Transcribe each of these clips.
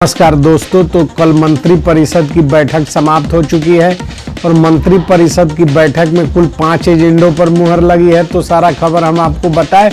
नमस्कार दोस्तों, तो कल मंत्री परिषद की बैठक समाप्त हो चुकी है और मंत्री परिषद की बैठक में कुल 5 एजेंडों पर मुहर लगी है। तो सारा खबर हम आपको बताएं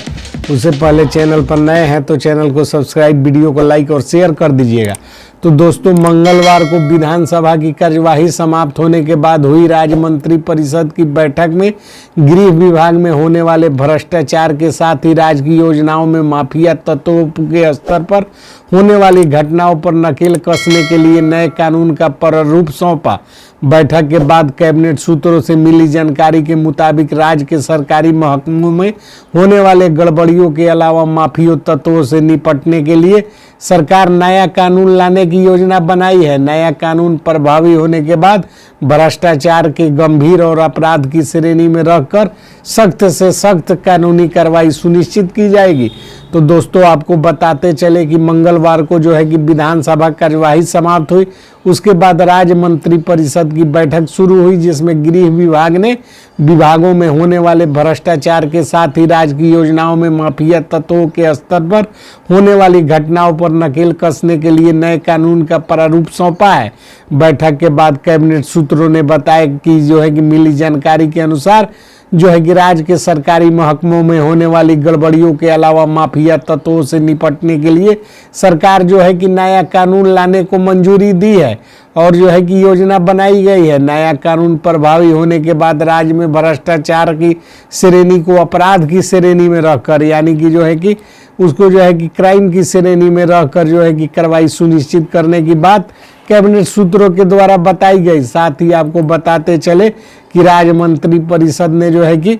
उससे पहले चैनल पर नए हैं तो चैनल को सब्सक्राइब, वीडियो को लाइक और शेयर कर दीजिएगा। तो दोस्तों, मंगलवार को विधानसभा की कार्यवाही समाप्त होने के बाद हुई राज्य मंत्री परिषद की बैठक में गृह विभाग में होने वाले भ्रष्टाचार के साथ ही राज्य की योजनाओं में माफिया तत्वों के स्तर पर होने वाली घटनाओं पर नकेल कसने के लिए नए कानून का प्रारूप सौंपा। बैठक के बाद कैबिनेट सूत्रों से मिली जानकारी के मुताबिक राज्य के सरकारी महकमों में होने वाले गड़बड़ियों के अलावा माफिया तत्वों से निपटने के लिए सरकार नया कानून लाने की योजना बनाई है। नया कानून प्रभावी होने के बाद भ्रष्टाचार के गंभीर और अपराध की श्रेणी में रखकर सख्त से सख्त कानूनी कार्रवाई सुनिश्चित की जाएगी। तो दोस्तों, आपको बताते चले कि मंगलवार को जो है कि विधानसभा कार्यवाही समाप्त हुई, उसके बाद राज्य मंत्री परिषद की बैठक शुरू हुई, जिसमें गृह विभाग ने विभागों में होने वाले भ्रष्टाचार के साथ ही राज्य की योजनाओं में माफिया तत्वों के स्तर पर होने वाली घटनाओं पर नकेल कसने के लिए नए कानून का प्रारूप सौंपा है। बैठक के बाद कैबिनेट सूत्रों ने बताया कि जो है कि मिली जानकारी के अनुसार जो है कि राज्य के सरकारी महकमों में होने वाली गड़बड़ियों के अलावा माफिया तत्वों से निपटने के लिए सरकार जो है कि नया कानून लाने को मंजूरी दी है और जो है कि योजना बनाई गई है। नया कानून प्रभावी होने के बाद राज्य में भ्रष्टाचार की श्रेणी को अपराध की श्रेणी में रखकर, यानी कि जो है कि उसको जो है कि क्राइम की श्रेणी में रखकर जो है कि कार्रवाई सुनिश्चित करने की बात कैबिनेट सूत्रों के द्वारा बताई गई। साथ ही आपको बताते चले कि राज्य मंत्री परिषद ने जो है कि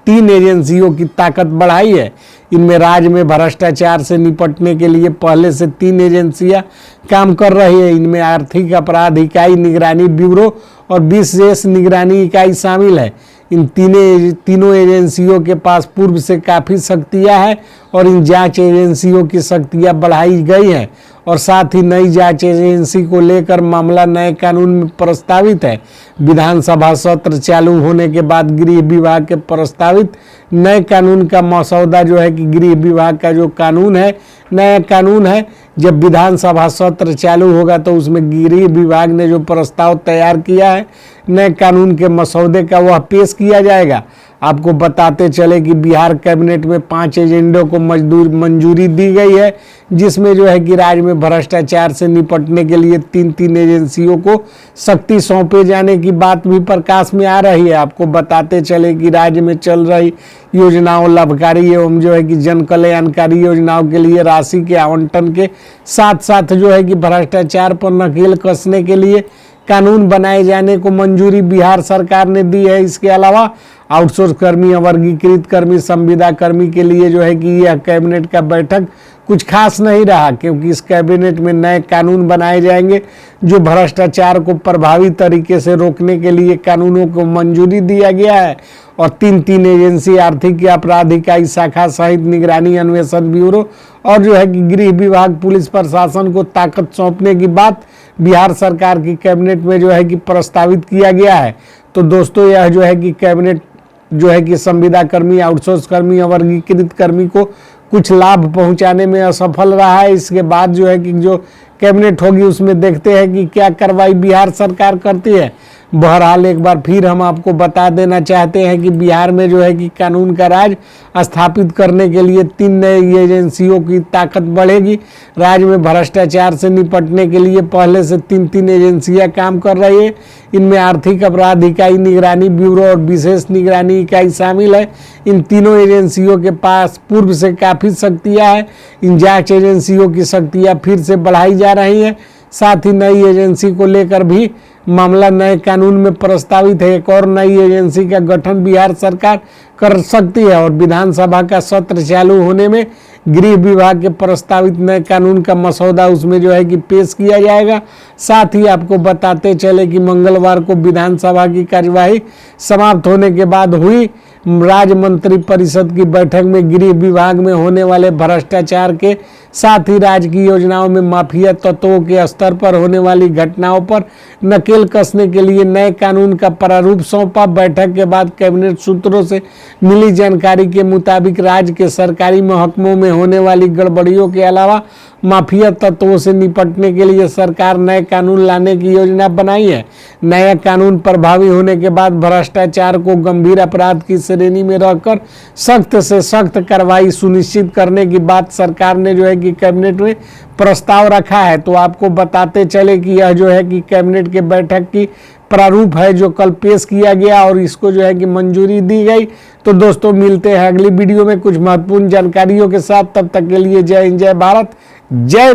3 एजेंसियों की ताकत बढ़ाई है। इनमें राज्य में भ्रष्टाचार से निपटने के लिए पहले से 3 एजेंसियां काम कर रही है। इनमें आर्थिक अपराध इकाई, निगरानी ब्यूरो और विशेष निगरानी इकाई शामिल है। इन तीनों एजेंसियों के पास पूर्व से काफ़ी शक्तियां हैं और इन जांच एजेंसियों की शक्तियां बढ़ाई गई हैं और साथ ही नई जांच एजेंसी को लेकर मामला नए कानून में प्रस्तावित है। विधानसभा सत्र चालू होने के बाद गृह विभाग के प्रस्तावित नए कानून का मसौदा जो है कि गृह विभाग का जो कानून है, नया कानून है, जब विधानसभा सत्र चालू होगा तो उसमें गृह विभाग ने जो प्रस्ताव तैयार किया है नए कानून के मसौदे का, वह पेश किया जाएगा। आपको बताते चले कि बिहार कैबिनेट में 5 एजेंडों को मंजूरी दी गई है, जिसमें जो है कि राज्य में भ्रष्टाचार से निपटने के लिए 3 एजेंसियों को शक्ति सौंपे जाने की बात भी प्रकाश में आ रही है। आपको बताते चले कि राज्य में चल रही योजनाओं, लाभकारी एवं जो है कि जन कल्याणकारी योजनाओं के लिए राशि के आवंटन के साथ साथ जो है कि भ्रष्टाचार पर नकेल कसने के लिए कानून बनाए जाने को मंजूरी बिहार सरकार ने दी है। इसके अलावा आउटसोर्स कर्मी, अवर्गीकृत कर्मी, संविदा कर्मी के लिए जो है कि यह कैबिनेट का बैठक कुछ खास नहीं रहा, क्योंकि इस कैबिनेट में नए कानून बनाए जाएंगे जो भ्रष्टाचार को प्रभावी तरीके से रोकने के लिए कानूनों को मंजूरी दिया गया है। और 3 एजेंसी, आर्थिक अपराध इकाई शाखा सहित निगरानी अन्वेषण ब्यूरो और जो है कि गृह विभाग, पुलिस प्रशासन को ताकत सौंपने की बात बिहार सरकार की कैबिनेट में जो है कि प्रस्तावित किया गया है। तो दोस्तों, यह जो है कि कैबिनेट जो है कि संविदा कर्मी, आउटसोर्स कर्मी, अवर्गीकृत कर्मी को कुछ लाभ पहुंचाने में असफल रहा है। इसके बाद जो है कि जो कैबिनेट होगी उसमें देखते हैं कि क्या कार्रवाई बिहार सरकार करती है। बहरहाल एक बार फिर हम आपको बता देना चाहते हैं कि बिहार में जो है कि कानून का राज स्थापित करने के लिए 3 नई एजेंसियों की ताकत बढ़ेगी। राज्य में भ्रष्टाचार से निपटने के लिए पहले से 3 एजेंसियां काम कर रही है। इनमें आर्थिक अपराध इकाई, निगरानी ब्यूरो और विशेष निगरानी इकाई शामिल है। इन तीनों एजेंसियों के पास पूर्व से काफ़ी शक्तियाँ हैं। इन जांच एजेंसियों की शक्तियाँ फिर से बढ़ाई जा रही हैं। साथ ही नई एजेंसी को लेकर भी मामला नए कानून में प्रस्तावित है। एक और नई एजेंसी का गठन बिहार सरकार कर सकती है और विधानसभा का सत्र चालू होने में गृह विभाग के प्रस्तावित नए कानून का मसौदा उसमें जो है कि पेश किया जाएगा। साथ ही आपको बताते चले कि मंगलवार को विधानसभा की कार्यवाही समाप्त होने के बाद हुई राज्य मंत्री परिषद की बैठक में गृह विभाग में होने वाले भ्रष्टाचार के साथ ही राज्य की योजनाओं में माफिया तत्वों के स्तर पर होने वाली घटनाओं पर नकेल कसने के लिए नए कानून का प्रारूप सौंपा। बैठक के बाद कैबिनेट सूत्रों से मिली जानकारी के मुताबिक राज्य के सरकारी महकमों में होने वाली गड़बड़ियों के अलावा माफिया तत्वों से निपटने के लिए सरकार नए कानून लाने की योजना बनाई है। नया कानून प्रभावी होने के बाद भ्रष्टाचार को गंभीर अपराध की श्रेणी में रखकर सख्त से सख्त कार्रवाई सुनिश्चित करने की बात सरकार ने जो है कि कैबिनेट में प्रस्ताव रखा है। तो आपको बताते चले कि यह जो है कि कैबिनेट के बैठक की प्रारूप है जो कल पेश किया गया और इसको जो है कि मंजूरी दी गई। तो दोस्तों मिलते हैं अगली वीडियो में कुछ महत्वपूर्ण जानकारियों के साथ। तब तक के लिए जय हिंद, जय भारत, जय